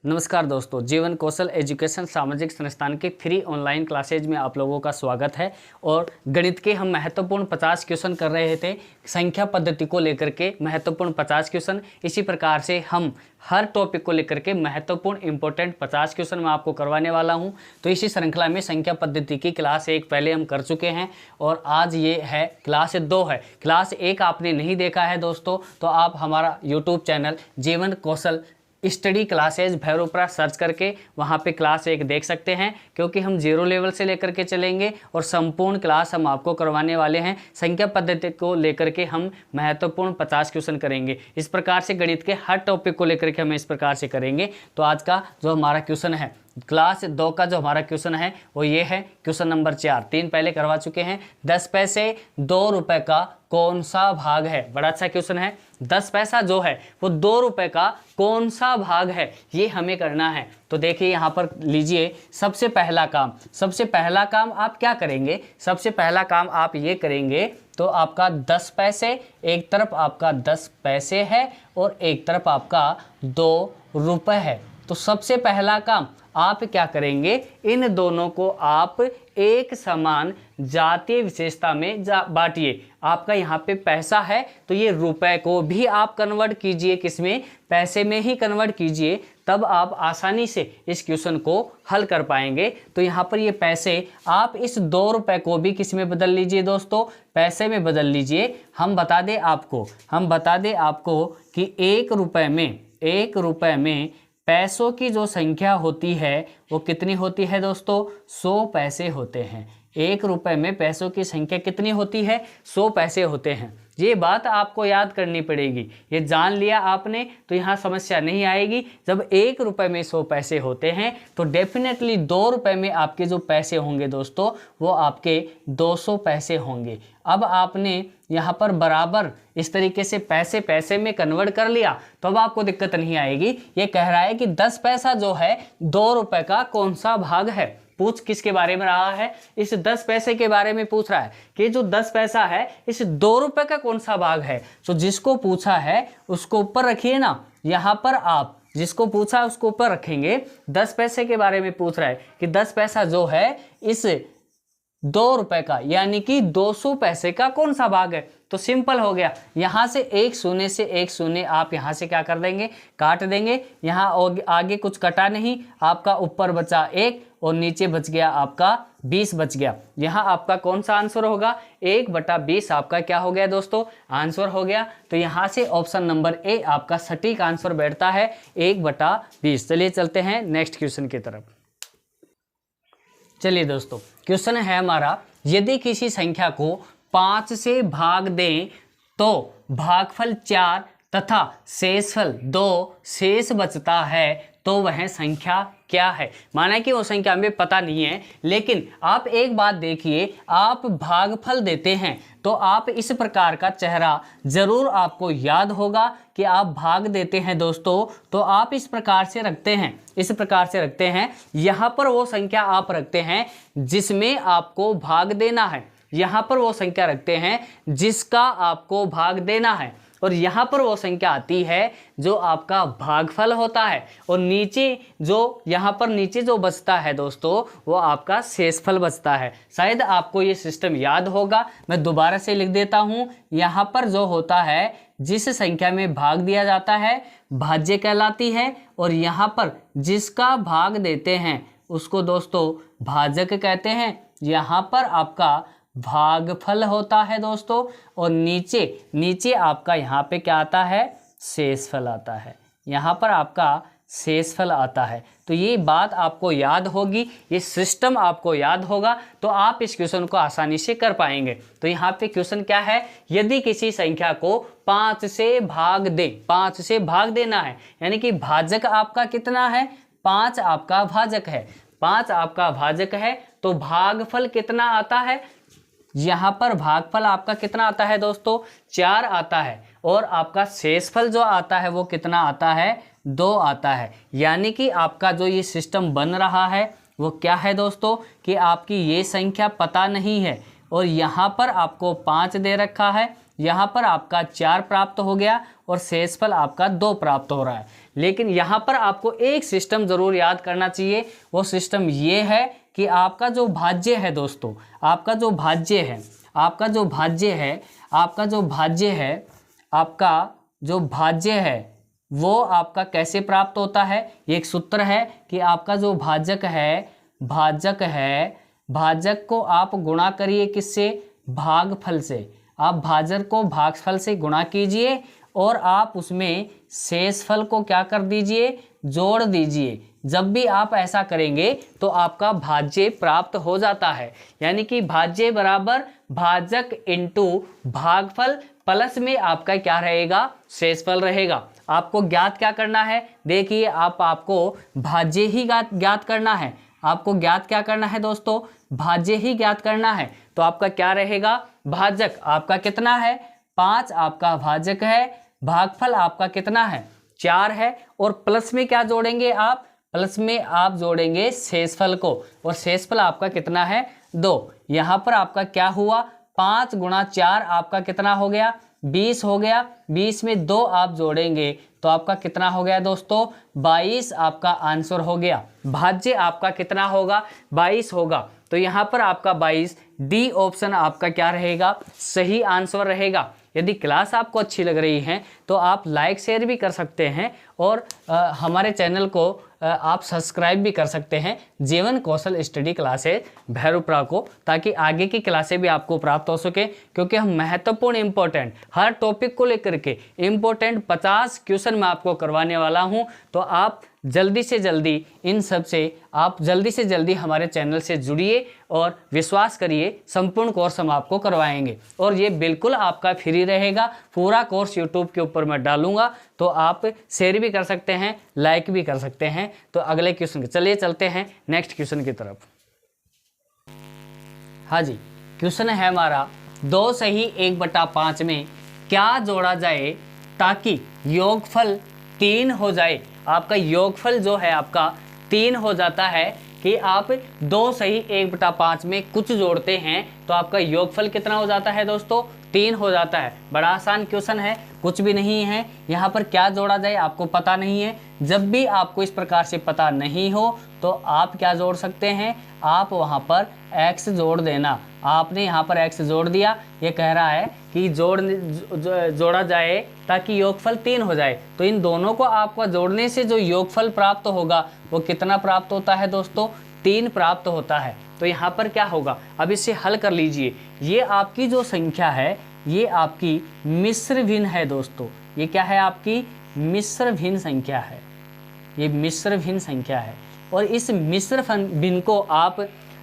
नमस्कार दोस्तों, जीवन कौशल एजुकेशन सामाजिक संस्थान के फ्री ऑनलाइन क्लासेज में आप लोगों का स्वागत है। और गणित के हम महत्वपूर्ण 50 क्वेश्चन कर रहे थे, संख्या पद्धति को लेकर के महत्वपूर्ण 50 क्वेश्चन। इसी प्रकार से हम हर टॉपिक को लेकर के महत्वपूर्ण इंपॉर्टेंट 50 क्वेश्चन मैं आपको करवाने वाला हूं। तो इसी श्रृंखला में संख्या पद्धति की क्लास 1 पहले हम कर चुके हैं और आज ये है क्लास 2 है। क्लास 1 आपने नहीं देखा है दोस्तों, तो आप हमारा यूट्यूब चैनल जीवन कौशल स्टडी क्लासेज भैरवपुरा सर्च करके वहाँ पे क्लास 1 देख सकते हैं, क्योंकि हम 0 लेवल से लेकर के चलेंगे और संपूर्ण क्लास हम आपको करवाने वाले हैं। संख्या पद्धति को लेकर के हम महत्वपूर्ण 50 क्वेश्चन करेंगे। इस प्रकार से गणित के हर टॉपिक को लेकर के हम इस प्रकार से करेंगे। तो आज का जो हमारा क्वेश्चन है, क्लास 2 का जो हमारा क्वेश्चन है वो ये है, क्वेश्चन नंबर 4। 3 पहले करवा चुके हैं। 10 पैसे 2 रुपए का कौन सा भाग है? बड़ा अच्छा क्वेश्चन है। 10 पैसा जो है वो 2 रुपए का कौन सा भाग है, ये हमें करना है। तो देखिए यहाँ पर लीजिए, सबसे पहला काम आप क्या करेंगे? सबसे पहला काम आप ये करेंगे, तो आपका 10 पैसे, एक तरफ आपका 10 पैसे है और एक तरफ आपका 2 रुपए है। तो सबसे पहला काम आप क्या करेंगे? इन दोनों को आप एक समान जातीय विशेषता में बांटिए। आपका यहाँ पे पैसा है तो ये रुपए को भी आप कन्वर्ट कीजिए, किसमें? पैसे में ही कन्वर्ट कीजिए, तब आप आसानी से इस क्वेश्चन को हल कर पाएंगे। तो यहाँ पर ये पैसे आप इस 2 रुपए को भी किस में बदल लीजिए दोस्तों? पैसे में बदल लीजिए। हम बता दें आपको कि 1 रुपए में पैसों की जो संख्या होती है वो कितनी होती है दोस्तों? 100 पैसे होते हैं। 1 रुपए में पैसों की संख्या कितनी होती है? 100 पैसे होते हैं। ये बात आपको याद करनी पड़ेगी। ये जान लिया आपने तो यहाँ समस्या नहीं आएगी। जब 1 रुपए में 100 पैसे होते हैं तो डेफिनेटली 2 रुपए में आपके जो पैसे होंगे दोस्तों, वो आपके 200 पैसे होंगे। अब आपने यहाँ पर बराबर इस तरीके से पैसे पैसे में कन्वर्ट कर लिया तो अब आपको दिक्कत नहीं आएगी। ये कह रहा है कि 10 पैसा जो है 2 रुपए का कौन सा भाग है। पूछ किसके बारे में रहा है? इस 10 पैसे के बारे में पूछ रहा है कि जो 10 पैसा है इस 2 रुपए का कौन सा भाग है। तो जिसको पूछा है उसको ऊपर रखिए ना, यहाँ पर आप जिसको पूछा उसको ऊपर रखेंगे। 10 पैसे के बारे में पूछ रहा है कि 10 पैसा जो है इस 2 रुपए का यानी कि 200 पैसे का कौन सा भाग है। तो सिंपल हो गया, यहाँ से एक शून्य आप यहाँ से क्या कर देंगे? काट देंगे। यहाँ आगे कुछ कटा नहीं, आपका ऊपर बचा 1 और नीचे बच गया आपका 20 बच गया। यहाँ आपका कौन सा आंसर होगा? 1/20 आपका क्या हो गया दोस्तों? आंसर हो गया। तो यहाँ से ऑप्शन नंबर ए आपका सटीक आंसर बैठता है, 1/20। चलिए चलते हैं नेक्स्ट क्वेश्चन की तरफ। चलिए दोस्तों, क्वेश्चन है हमारा, यदि किसी संख्या को 5 से भाग दें तो भागफल 4 तथा शेषफल 2 शेष बचता है, तो वह संख्या क्या है? माना कि वो संख्या हमें पता नहीं है, लेकिन आप एक बात देखिए, आप भागफल देते हैं तो आप इस प्रकार का चेहरा जरूर आपको याद होगा कि आप भाग देते हैं दोस्तों, तो आप इस प्रकार से रखते हैं। यहाँ पर वो संख्या आप रखते हैं जिसमें आपको भाग देना है, यहाँ पर वो संख्या रखते हैं जिसका आपको भाग देना है, और यहाँ पर वो संख्या आती है जो आपका भागफल होता है, और नीचे जो यहाँ पर नीचे जो बचता है दोस्तों वो आपका शेषफल बचता है। शायद आपको ये सिस्टम याद होगा, मैं दोबारा से लिख देता हूँ। यहाँ पर जो होता है, जिस संख्या में भाग दिया जाता है भाज्य कहलाती है, और यहाँ पर जिसका भाग देते हैं उसको दोस्तों भाजक कहते हैं। यहाँ पर आपका भागफल होता है दोस्तों, और नीचे आपका यहाँ पे क्या आता है? शेषफल आता है। यहाँ पर आपका शेषफल आता है। तो ये बात आपको याद होगी, ये सिस्टम आपको याद होगा, तो आप इस क्वेश्चन को आसानी से कर पाएंगे। तो यहाँ पे क्वेश्चन क्या है? यदि किसी संख्या को 5 से भाग दे, 5 से भाग देना है, यानी कि भाजक आपका कितना है? 5 आपका भाजक है। 5 आपका भाजक है तो भागफल कितना आता है? यहाँ पर भागफल आपका कितना आता है दोस्तों? 4 आता है, और आपका शेषफल जो आता है वो कितना आता है? 2 आता है। यानी कि आपका जो ये सिस्टम बन रहा है वो क्या है दोस्तों कि आपकी ये संख्या पता नहीं है, और यहाँ पर आपको 5 दे रखा है, यहाँ पर आपका 4 प्राप्त हो गया और शेषफल आपका 2 प्राप्त हो रहा है। लेकिन यहाँ पर आपको एक सिस्टम ज़रूर याद करना चाहिए। वो सिस्टम ये है कि आपका जो भाज्य है दोस्तों, आपका जो भाज्य है वो आपका कैसे प्राप्त होता है। एक सूत्र है कि आपका जो भाजक है, भाजक को आप गुणा करिए किससे, भागफल से। आप भाजक को भागफल से गुणा कीजिए और आप उसमें शेषफल को क्या कर दीजिए, जोड़ दीजिए। जब भी आप ऐसा करेंगे तो आपका भाज्य प्राप्त हो जाता है। यानी कि भाज्य बराबर भाजक इंटू भागफल प्लस में आपका क्या रहेगा, शेषफल रहेगा। आपको ज्ञात क्या करना है, देखिए आपको भाज्य ही ज्ञात करना है। आपको ज्ञात क्या करना है दोस्तों, भाज्य ही ज्ञात करना है। तो आपका क्या रहेगा, भाजक आपका कितना है, 5 आपका भाजक है, भागफल आपका कितना है, 4 है, और प्लस में क्या जोड़ेंगे आप, प्लस में आप जोड़ेंगे शेषफल को, और शेषफल आपका कितना है, 2। यहाँ पर आपका क्या हुआ, 5 गुणा 4 आपका कितना हो गया, 20 हो गया। 20 में 2 आप जोड़ेंगे तो आपका कितना हो गया दोस्तों, 22 आपका आंसर हो गया। भाज्य आपका कितना होगा, 22 होगा। तो यहाँ पर आपका 22, डी ऑप्शन आपका क्या रहेगा, सही आंसर रहेगा। यदि क्लास आपको अच्छी लग रही है तो आप लाइक शेयर भी कर सकते हैं और हमारे चैनल को आप सब्सक्राइब भी कर सकते हैं, जीवन कौशल स्टडी क्लासेज भैरूपुरा को, ताकि आगे की क्लासें भी आपको प्राप्त हो सके। क्योंकि हम महत्वपूर्ण इंपॉर्टेंट हर टॉपिक को लेकर के इंपॉर्टेंट 50 क्वेश्चन मैं आपको करवाने वाला हूं। तो आप जल्दी से जल्दी इन सब से आप जल्दी से जल्दी हमारे चैनल से जुड़िए और विश्वास करिए, संपूर्ण कोर्स हम आपको करवाएंगे और ये बिल्कुल आपका फ्री रहेगा। पूरा कोर्स यूट्यूब के ऊपर मैं डालूंगा, तो आप शेयर भी कर सकते हैं, लाइक भी कर सकते हैं। तो अगले क्वेश्चन चलिए चलते हैं नेक्स्ट क्वेश्चन की तरफ। हाँ जी, क्वेश्चन है हमारा, 2 सही 1/5 में क्या जोड़ा जाए ताकि योगफल 3 हो जाए। आपका योगफल जो है आपका 3 हो जाता है कि आप 2 सही 1/5 में कुछ जोड़ते हैं तो आपका योगफल कितना हो जाता है दोस्तों, 3 हो जाता है। बड़ा आसान क्वेश्चन है, कुछ भी नहीं है। यहाँ पर क्या जोड़ा जाए आपको पता नहीं है। जब भी आपको इस प्रकार से पता नहीं हो तो आप क्या जोड़ सकते हैं, आप वहाँ पर x जोड़ देना। आपने यहाँ पर x जोड़ दिया, ये कह रहा है कि जोड़ा जाए ताकि योगफल 3 हो जाए। तो इन दोनों को आपको जोड़ने से जो योगफल प्राप्त होगा वो कितना प्राप्त होता है दोस्तों, 3 प्राप्त होता है। तो यहाँ पर क्या होगा, अब इसे हल कर लीजिए। ये आपकी जो संख्या है ये आपकी मिश्र भिन्न है दोस्तों। ये क्या है, आपकी मिश्र भिन्न संख्या है। ये मिश्र भिन्न संख्या है और इस मिश्र भिन्न को आप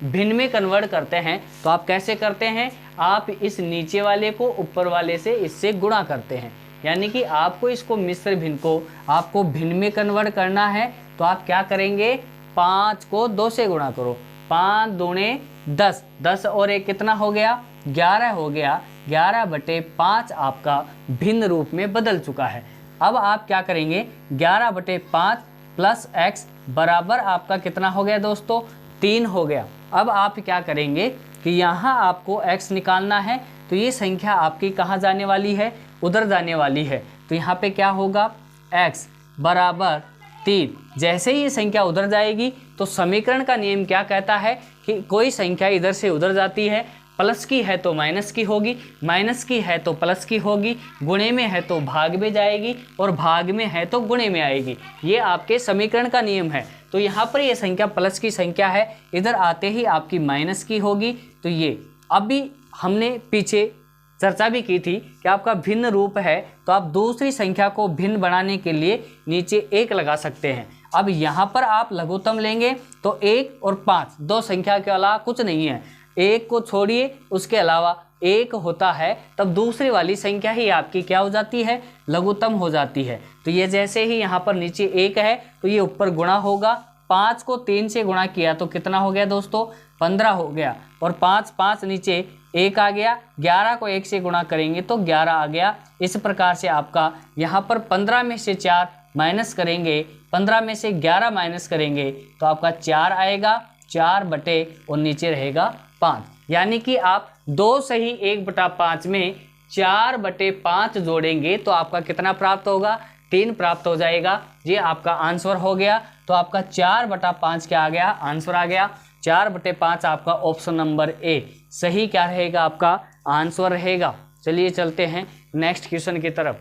भिन्न में कन्वर्ट करते हैं। तो आप कैसे करते हैं, आप इस नीचे वाले को ऊपर वाले से इससे गुणा करते हैं। यानी कि आपको इसको मिश्र भिन्न को आपको भिन्न में कन्वर्ट करना है। तो आप क्या करेंगे, 5 को 2 से गुणा करो, 5 दूने 10, 10 और 1 कितना हो गया, 11 हो गया। 11/5 आपका भिन्न रूप में बदल चुका है। अब आप क्या करेंगे, 11/5 प्लस x बराबर आपका कितना हो गया दोस्तों, 3 हो गया। अब आप क्या करेंगे कि यहाँ आपको x निकालना है। तो ये संख्या आपकी कहाँ जाने वाली है, उधर जाने वाली है। तो यहाँ पे क्या होगा, x बराबर 3। जैसे ही ये संख्या उधर जाएगी तो समीकरण का नियम क्या कहता है कि कोई संख्या इधर से उधर जाती है, प्लस की है तो माइनस की होगी, माइनस की है तो प्लस की होगी, गुणे में है तो भाग में जाएगी और भाग में है तो गुणे में आएगी। ये आपके समीकरण का नियम है। तो यहाँ पर ये संख्या प्लस की संख्या है, इधर आते ही आपकी माइनस की होगी। तो ये अभी हमने पीछे चर्चा भी की थी कि आपका भिन्न रूप है तो आप दूसरी संख्या को भिन्न बनाने के लिए नीचे 1 लगा सकते हैं। अब यहाँ पर आप लघुत्तम लेंगे तो 1 और 5 दो संख्या के अलावा कुछ नहीं है। 1 को छोड़िए, उसके अलावा 1 होता है, तब दूसरी वाली संख्या ही आपकी क्या हो जाती है, लघुत्तम हो जाती है। तो ये जैसे ही यहाँ पर नीचे 1 है तो ये ऊपर गुणा होगा। 5 को 3 से गुणा किया तो कितना हो गया दोस्तों, 15 हो गया। और 5 नीचे 1 आ गया। 11 को 1 से गुणा करेंगे तो 11 आ गया। इस प्रकार से आपका यहाँ पर 15 में से 4 माइनस करेंगे, 15 में से 11 माइनस करेंगे तो आपका 4 आएगा। 4 बटे और नीचे रहेगा 5। यानी कि आप 2 सही 1/5 में 4/5 जोड़ेंगे तो आपका कितना प्राप्त होगा, 3 प्राप्त हो जाएगा। ये आपका आंसर हो गया। तो आपका 4/5 क्या आ गया, आंसर आ गया। 4/5 आपका ऑप्शन नंबर ए सही क्या रहेगा, आपका आंसर रहेगा। चलिए चलते हैं नेक्स्ट क्वेश्चन की तरफ।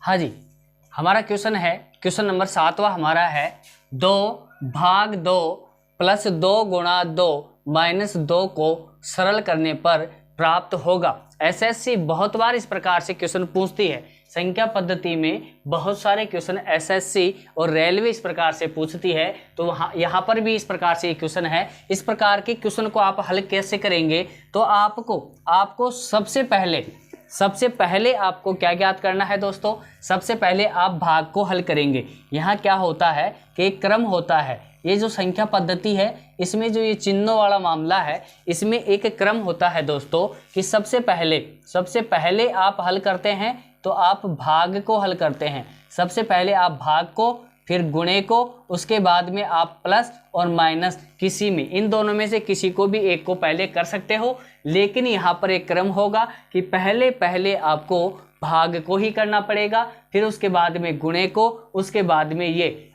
हाँ जी, हमारा क्वेश्चन है, क्वेश्चन नंबर 7वां हमारा है 2/2 + 2 × 2 - 2 को सरल करने पर प्राप्त होगा। एसएससी बहुत बार इस प्रकार से क्वेश्चन पूछती है। संख्या पद्धति में बहुत सारे क्वेश्चन एसएससी और रेलवे इस प्रकार से पूछती है। तो वहाँ यहाँ पर भी इस प्रकार से क्वेश्चन है। इस प्रकार के क्वेश्चन को आप हल कैसे करेंगे, तो आपको सबसे पहले आपको क्या ज्ञात करना है दोस्तों, सबसे पहले आप भाग को हल करेंगे। यहाँ क्या होता है कि एक क्रम होता है। ये जो संख्या पद्धति है, इसमें जो ये चिन्हों वाला मामला है, इसमें एक क्रम होता है दोस्तों कि सबसे पहले आप हल करते हैं तो आप भाग को हल करते हैं। सबसे पहले आप भाग को, फिर गुणे को, उसके बाद में आप प्लस और माइनस किसी में, इन दोनों में से किसी को भी एक को पहले कर सकते हो। लेकिन यहाँ पर एक क्रम होगा कि पहले आपको भाग को ही करना पड़ेगा, फिर उसके बाद में गुणे को, उसके बाद में ये।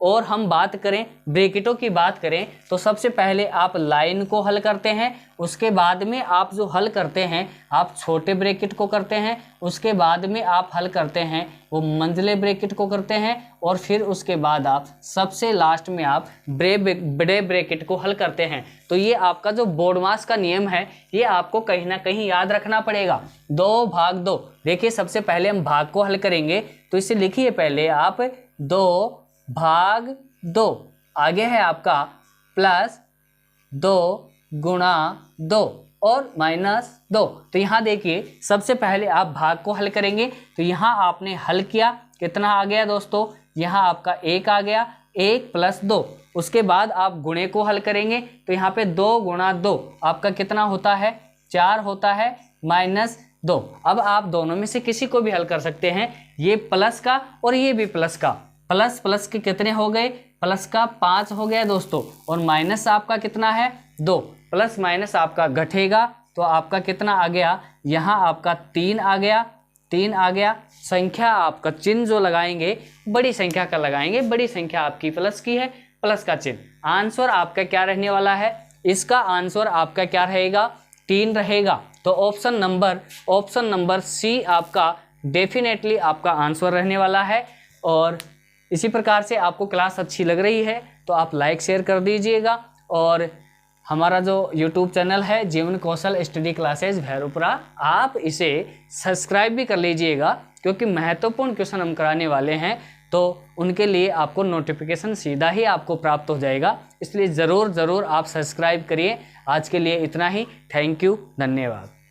और हम बात करें, ब्रैकेटों की बात करें, तो सबसे पहले आप लाइन को हल करते हैं। उसके बाद में आप जो हल करते हैं, आप छोटे ब्रैकेट को करते हैं। उसके बाद में आप हल करते हैं वो मंझले ब्रैकेट को करते हैं। और फिर उसके बाद आप सबसे लास्ट में आप बड़े ब्रैकेट को हल करते हैं। तो ये आपका जो बोर्डमास का नियम है, ये आपको कहीं ना कहीं याद रखना पड़ेगा। 2/2, देखिए सबसे पहले हम भाग को हल करेंगे, तो इसे लिखिए पहले आप 2/2, आगे है आपका प्लस 2 × 2 और -2। तो यहाँ देखिए सबसे पहले आप भाग को हल करेंगे। तो यहाँ आपने हल किया, कितना आ गया दोस्तों, यहाँ आपका 1 आ गया, 1 + 2। उसके बाद आप गुणे को हल करेंगे, तो यहाँ पे 2 × 2 आपका कितना होता है, 4 होता है, -2। अब आप दोनों में से किसी को भी हल कर सकते हैं, ये प्लस का और ये भी प्लस का। प्लस के कितने हो गए, प्लस का 5 हो गया दोस्तों, और माइनस आपका कितना है, 2। प्लस माइनस आपका घटेगा, तो आपका कितना आ गया, यहाँ आपका 3 आ गया। संख्या आपका चिन्ह जो लगाएंगे, बड़ी संख्या का लगाएंगे। बड़ी संख्या आपकी प्लस की है, प्लस का चिन्ह। आंसर आपका क्या रहने वाला है, इसका आंसर आपका क्या रहेगा, 3 रहेगा। तो ऑप्शन नंबर सी आपका डेफिनेटली आपका आंसर रहने वाला है। और इसी प्रकार से आपको क्लास अच्छी लग रही है तो आप लाइक शेयर कर दीजिएगा। और हमारा जो YouTube चैनल है जीवन कौशल स्टडी क्लासेज भैरूपुरा, आप इसे सब्सक्राइब भी कर लीजिएगा, क्योंकि महत्वपूर्ण क्वेश्चन हम कराने वाले हैं, तो उनके लिए आपको नोटिफिकेशन सीधा ही आपको प्राप्त हो जाएगा। इसलिए ज़रूर आप सब्सक्राइब करिए। आज के लिए इतना ही। थैंक यू, धन्यवाद।